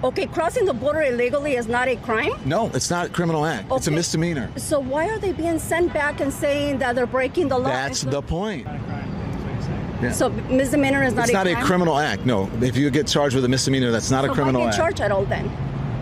Okay, crossing the border illegally is not a crime? No, it's not a criminal act. Okay. It's a misdemeanor. So why are they being sent back and saying that they're breaking the law? That's the point. Yeah. So misdemeanor is not it's a not crime? a criminal act, no. If you get charged with a misdemeanor, that's not a criminal act. So why get charged at all then,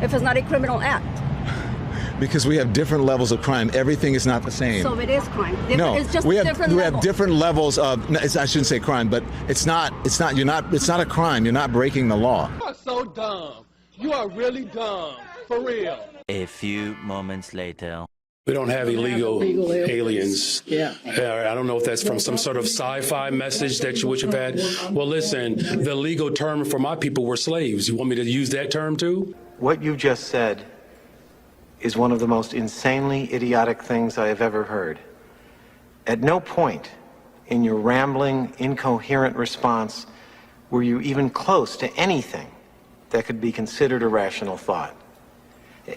if it's not a criminal act? Because we have different levels of crime. Everything is not the same. So it is crime. No, it's just we have different levels of. I shouldn't say crime, but it's not. It's not a crime. You're not breaking the law. You are so dumb. You are really dumb, for real. A few moments later. We don't have illegal aliens. Yeah. I don't know if that's from some sort of sci-fi message that you would have had. Well, listen, the legal term for my people were slaves. You want me to use that term too? What you just said is one of the most insanely idiotic things I have ever heard. At no point in your rambling, incoherent response were you even close to anything that could be considered a rational thought.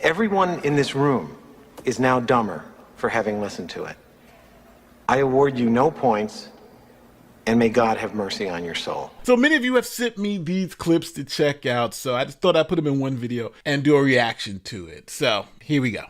Everyone in this room is now dumber for having listened to it. I award you no points, and may God have mercy on your soul. So many of you have sent me these clips to check out, so I just thought I'd put them in one video and do a reaction to it. So here we go.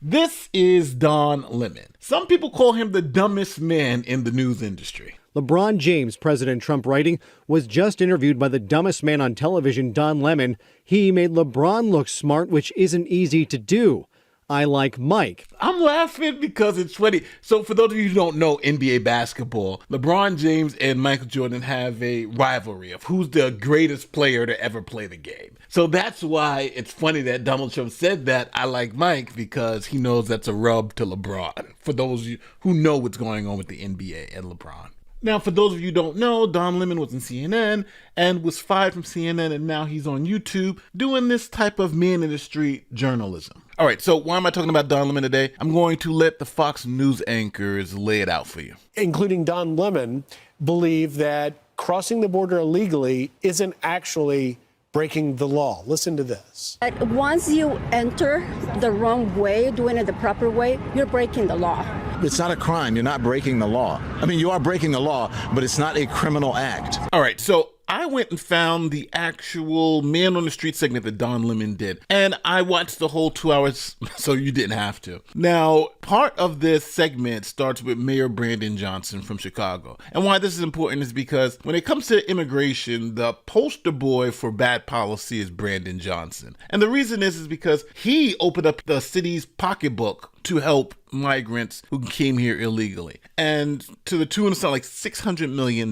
This is Don Lemon. Some people call him the dumbest man in the news industry. LeBron James, President Trump writing, was just interviewed by the dumbest man on television, Don Lemon. He made LeBron look smart, which isn't easy to do. I like Mike. I'm laughing because it's funny. So for those of you who don't know NBA basketball, LeBron James and Michael Jordan have a rivalry of who's the greatest player to ever play the game. So that's why it's funny that Donald Trump said that I like Mike, because he knows that's a rub to LeBron. For those of you who know what's going on with the NBA and LeBron. Now, for those of you who don't know, Don Lemon was in CNN and was fired from CNN, and now he's on YouTube doing this type of man in the street journalism. All right, so why am I talking about Don Lemon today? I'm going to let the Fox News anchors lay it out for you. Including Don Lemon, believe that crossing the border illegally isn't actually breaking the law. Listen to this. Once you enter the wrong way, doing it the proper way, you're breaking the law. It's not a crime. You're not breaking the law. I mean, you are breaking the law, but it's not a criminal act. All right, so I went and found the actual Man on the Street segment that Don Lemon did, and I watched the whole 2 hours, so you didn't have to. Now, part of this segment starts with Mayor Brandon Johnson from Chicago. And why this is important is because when it comes to immigration, the poster boy for bad policy is Brandon Johnson. And the reason is because he opened up the city's pocketbook to help migrants who came here illegally, and to the tune of something like $600 million.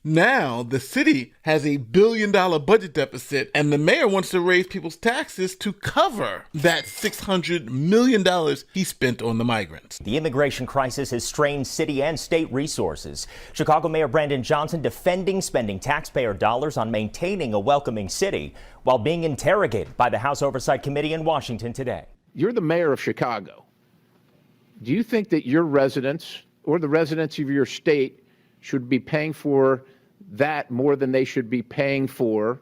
Now, the city has $1 billion budget deficit, and the mayor wants to raise people's taxes to cover that $600 million he spent on the migrants. The immigration crisis has strained city and state resources. Chicago Mayor Brandon Johnson defending spending taxpayer dollars on maintaining a welcoming city while being interrogated by the House Oversight Committee in Washington today. You're the mayor of Chicago. Do you think that your residents or the residents of your state should be paying for that more than they should be paying for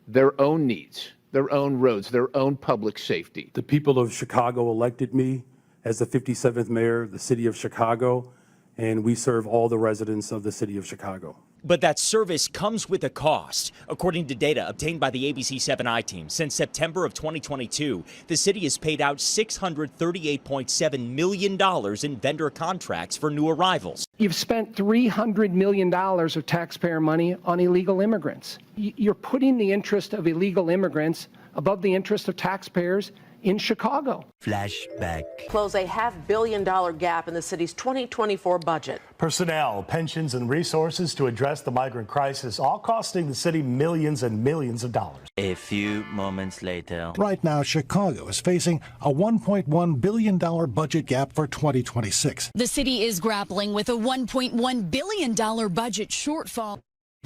their own needs, their own roads, their own public safety? The people of Chicago elected me as the 57th mayor of the city of Chicago, and we serve all the residents of the city of Chicago. But that service comes with a cost. According to data obtained by the ABC 7i team, since September of 2022, the city has paid out $638.7 million in vendor contracts for new arrivals. You've spent $300 million of taxpayer money on illegal immigrants. You're putting the interest of illegal immigrants above the interest of taxpayers in Chicago. Flashback. Close a $500 million gap in the city's 2024 budget. Personnel, pensions, and resources to address the migrant crisis, all costing the city millions and millions of dollars. A few moments later. Right now, Chicago is facing a $1.1 billion budget gap for 2026. The city is grappling with a $1.1 billion budget shortfall.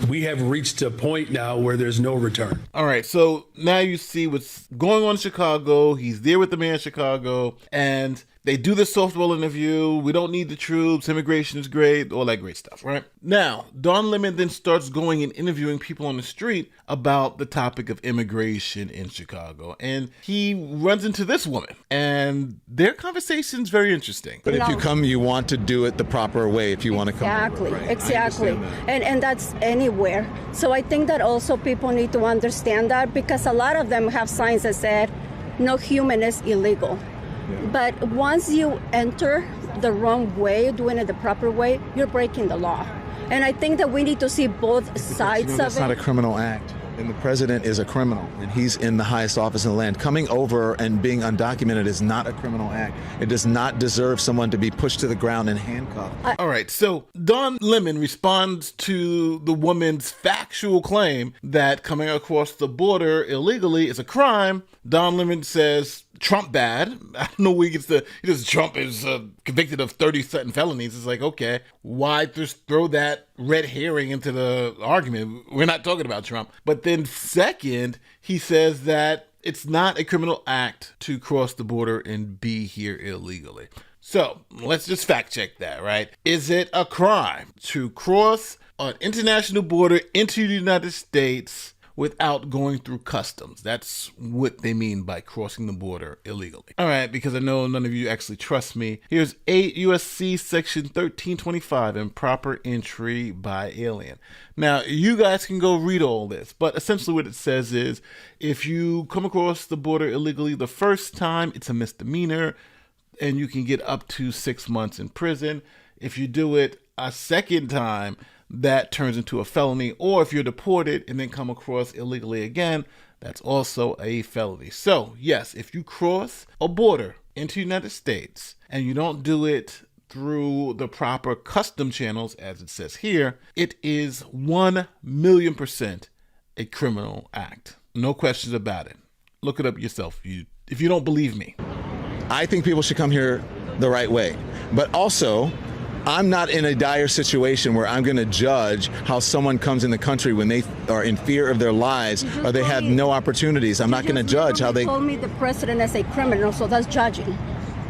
We have reached a point now where there's no return. All right, so now you see what's going on in Chicago. He's there with the mayor of Chicago, and They do the softball interview. We don't need the troops. Immigration is great. All that great stuff, right? Now, Don Lemon then starts going and interviewing people on the street about the topic of immigration in Chicago. And he runs into this woman. And their conversation is very interesting. But if you come, you want to do it the proper way if you want to come. Exactly, Right. exactly. And that's anywhere. So I think that also people need to understand that, because a lot of them have signs that said, no human is illegal. But once you enter the wrong way, doing it the proper way, you're breaking the law. And I think that we need to see both sides of it. It's not a criminal act. And the president is a criminal, and he's in the highest office in the land. Coming over and being undocumented is not a criminal act. It does not deserve someone to be pushed to the ground and handcuffed. All right, so Don Lemon responds to the woman's factual claim that coming across the border illegally is a crime. Don Lemon says Trump bad. I don't know where he gets he says Trump is convicted of 30-something felonies. It's like, okay, why just throw that red herring into the argument? We're not talking about Trump. But then second, he says that it's not a criminal act to cross the border and be here illegally. So let's just fact check that, right? Is it a crime to cross an international border into the United States without going through customs? That's what they mean by crossing the border illegally. All right, because I know none of you actually trust me. Here's 8 USC section 1325, improper entry by alien. Now, you guys can go read all this, but essentially what it says is if you come across the border illegally the first time, it's a misdemeanor and you can get up to 6 months in prison. If you do it a second time, that turns into a felony, or if you're deported and then come across illegally again, that's also a felony. So yes, if you cross a border into the United States and you don't do it through the proper custom channels, as it says here, it is 1,000,000% a criminal act. No questions about it. Look it up yourself if you don't believe me. I think people should come here the right way. But also, I'm not in a dire situation where I'm going to judge how someone comes in the country when they are in fear of their lives or they have no opportunities. I'm not going to judge how they... You told me the president is a criminal, so that's judging.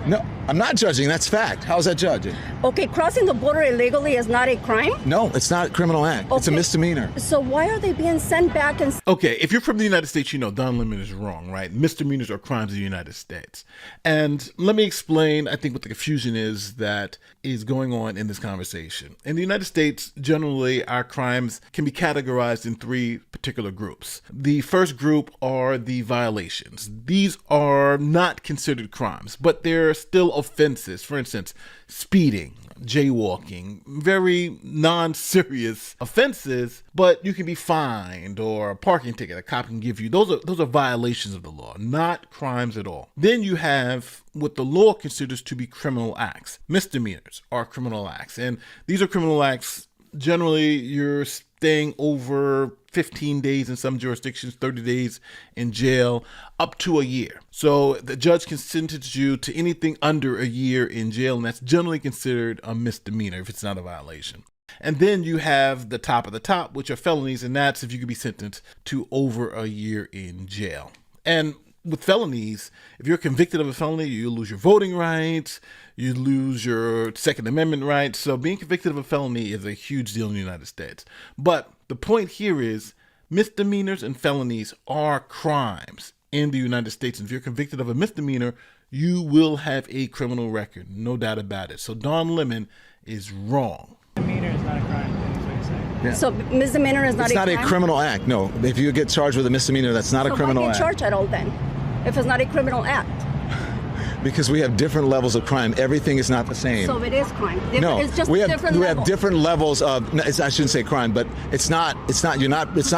No, I'm not judging. That's fact. How is that judging? Okay, crossing the border illegally is not a crime? No, it's not a criminal act. Okay. It's a misdemeanor. So why are they being sent back? And okay, if you're from the United States, you know Don Lemon is wrong, right? Misdemeanors are crimes in the United States. And let me explain, I think, what the confusion is that is going on in this conversation. In the United States, generally, our crimes can be categorized in 3 particular groups. The first group are the violations. These are not considered crimes, but they're still offenses. For instance, speeding, jaywalking, very non-serious offenses, but you can be fined, or a parking ticket a cop can give you. Those are violations of the law, not crimes at all. Then you have what the law considers to be criminal acts. Misdemeanors are criminal acts, and these are criminal acts. Generally, you're staying over 15 days in some jurisdictions, 30 days in jail, up to a year. So the judge can sentence you to anything under a year in jail, and that's generally considered a misdemeanor if it's not a violation. And then you have the top of the top, which are felonies, and that's if you could be sentenced to over a year in jail. And with felonies, if you're convicted of a felony, you lose your voting rights, you lose your Second Amendment rights. So being convicted of a felony is a huge deal in the United States. But the point here is misdemeanors and felonies are crimes in the United States. And if you're convicted of a misdemeanor, you will have a criminal record, no doubt about it. So Don Lemon is wrong. Misdemeanor is not a crime, is what you're saying. Yeah. So misdemeanor is not a crime? It's not a criminal act, no. If you get charged with a misdemeanor, that's not a criminal act. So why get charged at all then, if it's not a criminal act? Because we have different levels of crime. Everything is not the same. So it is crime. No, it's just we different have different levels of. I shouldn't say crime, but it's not. It's not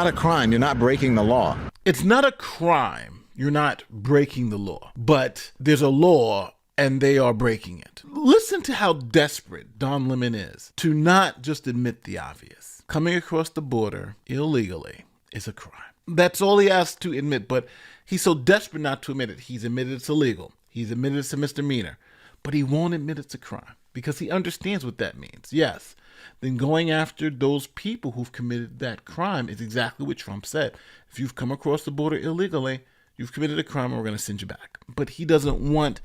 a crime. You're not breaking the law. It's not a crime. You're not breaking the law. But there's a law, and they are breaking it. Listen to how desperate Don Lemon is to not just admit the obvious. Coming across the border illegally is a crime. That's all he has to admit. But he's so desperate not to admit it. He's admitted it's illegal. He's admitted it's a misdemeanor, but he won't admit it's a crime because he understands what that means. Yes, then going after those people who've committed that crime is exactly what Trump said. If you've come across the border illegally, you've committed a crime and we're going to send you back. But he doesn't want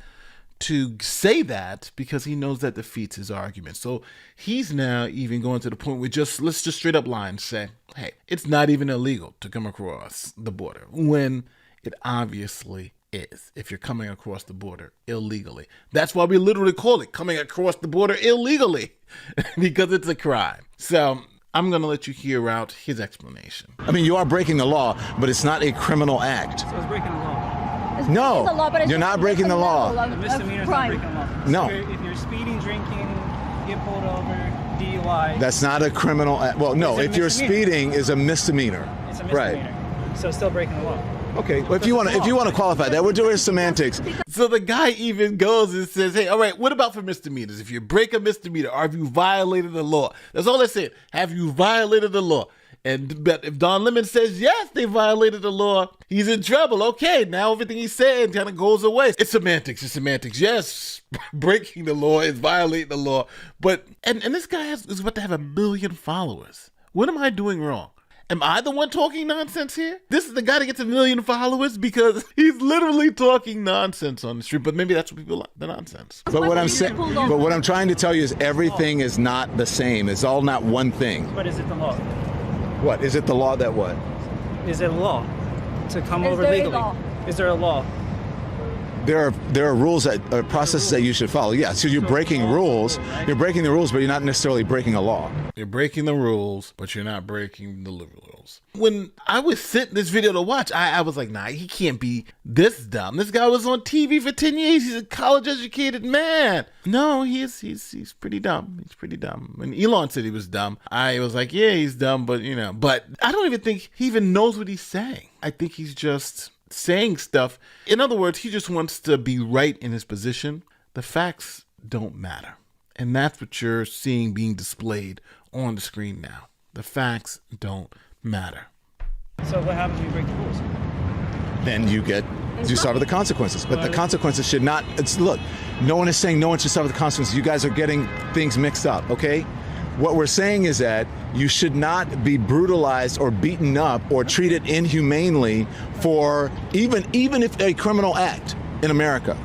to say that because he knows that defeats his argument. So he's now even going to the point where let's just straight up lie and say, hey, it's not even illegal to come across the border, when it obviously is if you're coming across the border illegally. That's why we literally call it coming across the border illegally, because it's a crime. So I'm going to let you hear out his explanation. I mean, you are breaking the law, but it's not a criminal act. So it's breaking the law. No, the law, but it's you're not breaking the law. A misdemeanor is not breaking the law. No. So if you're speeding, drinking, get pulled over, DUI. That's not a criminal act. Well, no, if you're speeding is a misdemeanor. It's a misdemeanor. Right. So it's still breaking the law. Okay, well, if you want to qualify that, we're doing semantics. So the guy even goes and says, hey, all right, what about for misdemeanors? If you break a misdemeanor, or have you violated the law? That's all they said. Have you violated the law? But if Don Lemon says, yes, they violated the law, he's in trouble. Okay, now everything he's saying kind of goes away. It's semantics. Yes, breaking the law is violating the law. But, and this guy is about to have 1 million followers. What am I doing wrong? Am I the one talking nonsense here? This is the guy that gets 1 million followers because he's literally talking nonsense on the street. But maybe that's what people like, the nonsense. But what I'm trying to tell you is everything is not the same. It's all not one thing. But is it the law? What? Is it the law that what? Is it a law to come over legally? Is there a law? There are rules processes that you should follow. Yeah, so you're breaking rules. You're breaking the rules, but you're not necessarily breaking a law. You're breaking the rules, but you're not breaking the rules. When I was sent this video to watch, I was like, nah, he can't be this dumb. This guy was on TV for 10 years. He's a college-educated man. No, he's pretty dumb. He's pretty dumb. When Elon said he was dumb, I was like, yeah, he's dumb, but I don't even think he even knows what he's saying. I think he's just saying stuff. In other words, he just wants to be right in his position. The facts don't matter. And that's what you're seeing being displayed on the screen now. The facts don't matter. So what happens when you break the rules? Then you suffer the consequences. But the consequences should not, look, no one is saying no one should suffer the consequences. You guys are getting things mixed up, okay? What we're saying is that you should not be brutalized or beaten up or treated inhumanely for even if a criminal act in America.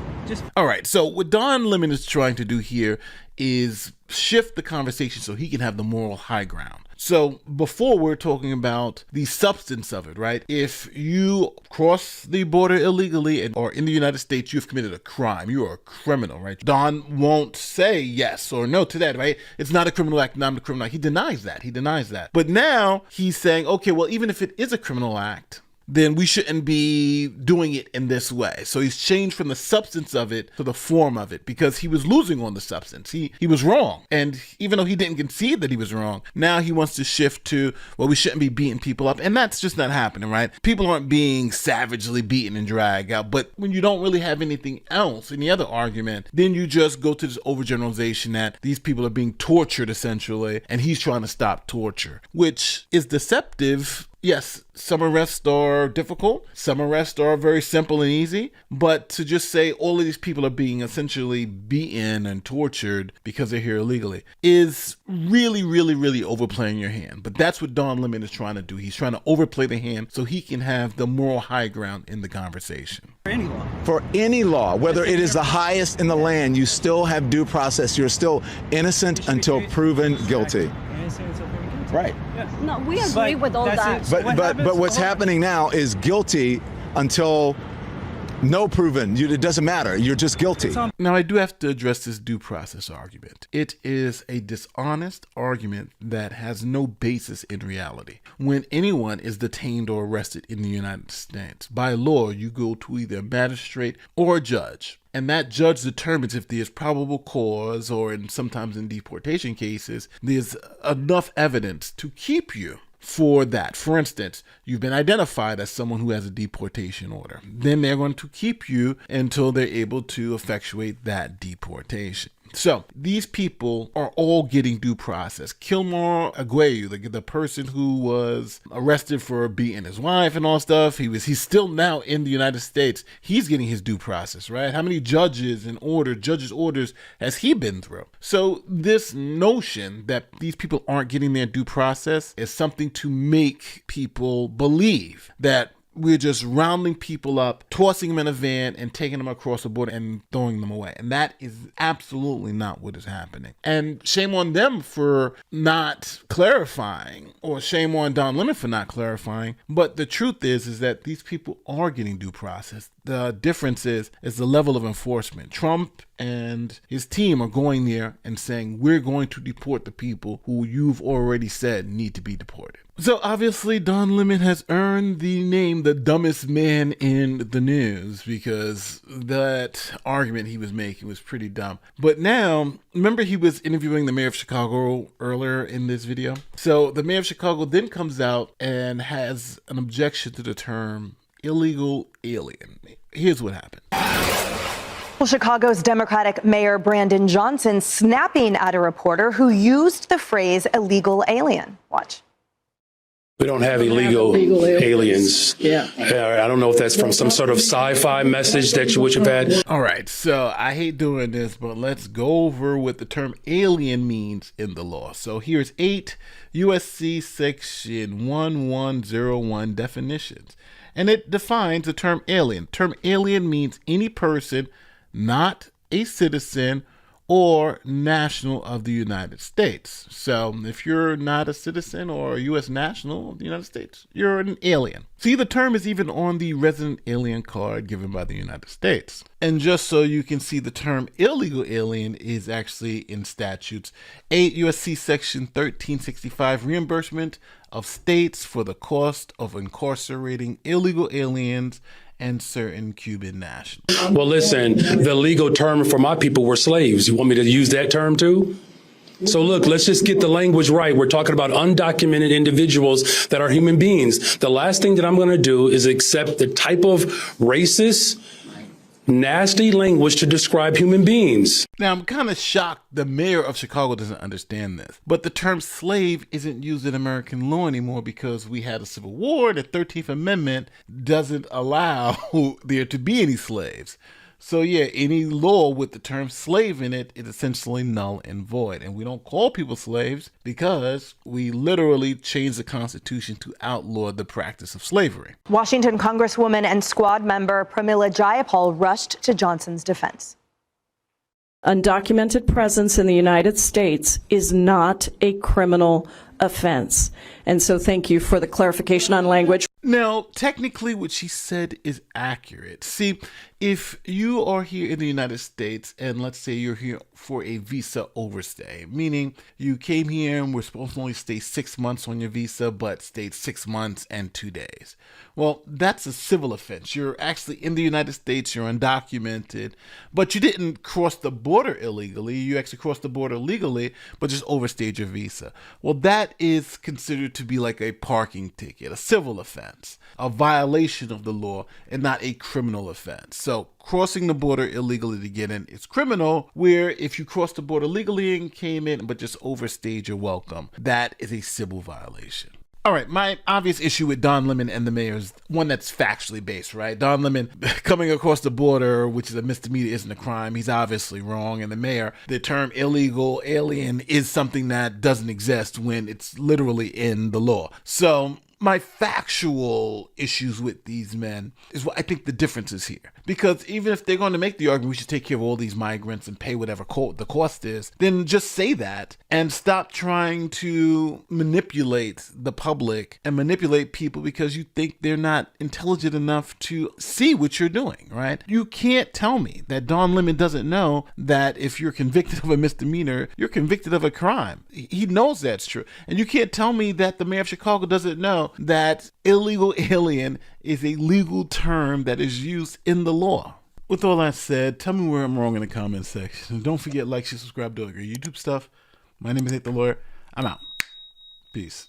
All right, so what Don Lemon is trying to do here is shift the conversation so he can have the moral high ground. So before we're talking about the substance of it, right? If you cross the border illegally or in the United States, you've committed a crime. You are a criminal, right? Don won't say yes or no to that, right? It's not a criminal act, not a criminal act. He denies that. But now he's saying, okay, well, even if it is a criminal act, then we shouldn't be doing it in this way. So he's changed from the substance of it to the form of it because he was losing on the substance. He was wrong. And even though he didn't concede that he was wrong, now he wants to shift to, well, we shouldn't be beating people up. And that's just not happening, right? People aren't being savagely beaten and dragged out. But when you don't really have anything else, any other argument, then you just go to this overgeneralization that these people are being tortured essentially, and he's trying to stop torture, which is deceptive. Yes, some arrests are difficult. Some arrests are very simple and easy. But to just say all of these people are being essentially beaten and tortured because they're here illegally is really, really, really overplaying your hand. But that's what Don Lemon is trying to do. He's trying to overplay the hand so he can have the moral high ground in the conversation. For any law, whether it is the highest in the land, you still have due process. You're still innocent until proven guilty. Right. No, we agree with all that. But what's happening now is guilty until no proven. It doesn't matter. You're just guilty. Now, I do have to address this due process argument. It is a dishonest argument that has no basis in reality. When anyone is detained or arrested in the United States, by law, you go to either a magistrate or a judge. And that judge determines if there's probable cause, or sometimes in deportation cases, there's enough evidence to keep you for that. For instance, you've been identified as someone who has a deportation order. Then they're going to keep you until they're able to effectuate that deportation. So these people are all getting due process. Kilmore Aguayo, the person who was arrested for beating his wife and all stuff, he's still now in the United States. He's getting his due process, right? How many judges' orders has he been through? So this notion that these people aren't getting their due process is something to make people believe that we're just rounding people up, tossing them in a van and taking them across the border and throwing them away. And that is absolutely not what is happening. And shame on them for not clarifying, or shame on Don Lemon for not clarifying. But the truth is that these people are getting due process. The difference is the level of enforcement. Trump and his team are going there and saying, we're going to deport the people who you've already said need to be deported. So obviously Don Lemon has earned the name the dumbest man in the news, because that argument he was making was pretty dumb. But now, remember he was interviewing the mayor of Chicago earlier in this video? So the mayor of Chicago then comes out and has an objection to the term illegal alien. Here's what happened. Chicago's Democratic Mayor Brandon Johnson snapping at a reporter who used the phrase illegal alien. Watch. We don't have illegal aliens. Yeah. I don't know if that's from some sort of sci-fi message that you wish have had. All right, so I hate doing this, but let's go over what the term alien means in the law. So here's 8 USC section 1101 definitions. And it defines the term alien. Term alien means any person not a citizen or national of the United States. So if you're not a citizen or a U.S. national of the United States, you're an alien. See, the term is even on the resident alien card given by the United States. And just so you can see, the term illegal alien is actually in statutes. 8 U.S.C. section 1365, reimbursement of states for the cost of incarcerating illegal aliens and certain Cuban nationals. Well, listen, the legal term for my people were slaves. You want me to use that term too? So look, let's just get the language right. We're talking about undocumented individuals that are human beings. The last thing that I'm going to do is accept the type of racist, nasty language to describe human beings. Now, I'm kind of shocked the mayor of Chicago doesn't understand this. But the term slave isn't used in American law anymore because we had a civil war. The 13th Amendment doesn't allow there to be any slaves. So yeah, any law with the term slave in it is essentially null and void. And we don't call people slaves because we literally changed the Constitution to outlaw the practice of slavery. Washington Congresswoman and squad member Pramila Jayapal rushed to Johnson's defense. Undocumented presence in the United States is not a criminal offense. And so thank you for the clarification on language. Now, technically what she said is accurate. See, if you are here in the United States and let's say you're here for a visa overstay, meaning you came here and were supposed to only stay 6 months on your visa, but stayed 6 months and 2 days. Well, that's a civil offense. You're actually in the United States, you're undocumented, but you didn't cross the border illegally. You actually crossed the border legally, but just overstayed your visa. Well, that is considered to be like a parking ticket, a civil offense, a violation of the law, and not a criminal offense. So crossing the border illegally to get in is criminal, where if you crossed the border legally and came in but just overstayed your welcome, that is a civil violation. All right, my obvious issue with Don Lemon and the mayor is one that's factually based, right? Don Lemon coming across the border, which is a misdemeanor, isn't a crime. He's obviously wrong. And the mayor, the term illegal alien is something that doesn't exist when it's literally in the law. So my factual issues with these men is what I think the difference is here. Because even if they're going to make the argument we should take care of all these migrants and pay whatever the cost is, then just say that and stop trying to manipulate the public and manipulate people because you think they're not intelligent enough to see what you're doing, right? You can't tell me that Don Lemon doesn't know that if you're convicted of a misdemeanor, you're convicted of a crime. He knows that's true. And you can't tell me that the mayor of Chicago doesn't know that illegal alien is a legal term that is used in the law. With all that said, tell me where I'm wrong in the comment section. And don't forget, like, share, subscribe to our YouTube stuff. My name is Nate the Lawyer. I'm out. Peace.